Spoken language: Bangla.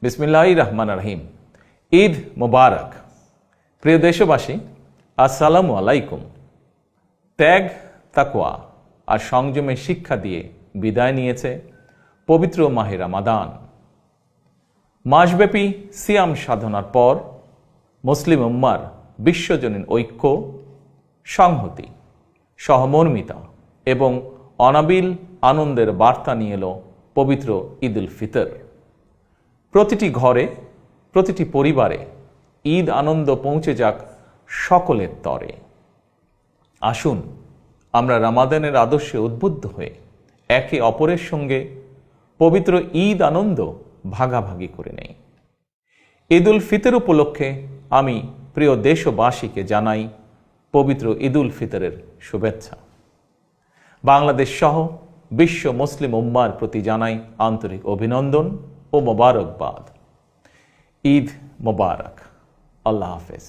বিসমিল্লাহির রহমানির রহিম। ঈদ মোবারক। প্রিয় দেশবাসী, আসসালামু আলাইকুম। ত্যাগ, তাকওয়া আর সংযমের শিক্ষা দিয়ে বিদায় নিয়েছে পবিত্র মাহে রমাদান। মাসব্যাপী সিয়াম সাধনার পর মুসলিম উম্মার বিশ্বজনীন ঐক্য, সংহতি, সহমর্মিতা এবং অনাবিল আনন্দের বার্তা নিয়ে এলো পবিত্র ঈদ উল ফিতর। প্রতিটি ঘরে, প্রতিটি পরিবারে ঈদ আনন্দ পৌঁছে যাক সকলের তরে। আসুন আমরা রমাদানের আদর্শে উদ্বুদ্ধ হয়ে একে অপরের সঙ্গে পবিত্র ঈদ আনন্দ ভাগাভাগি করে নেই। ঈদ উল ফিতর উপলক্ষে আমি প্রিয় দেশবাসীকে জানাই পবিত্র ঈদ উল ফিতরের শুভেচ্ছা। বাংলাদেশ সহ বিশ্ব মুসলিম উম্মার প্রতি জানাই আন্তরিক অভিনন্দন ও মোবারকবাদ। ঈদ মোবারক। আল্লাহ হাফেজ।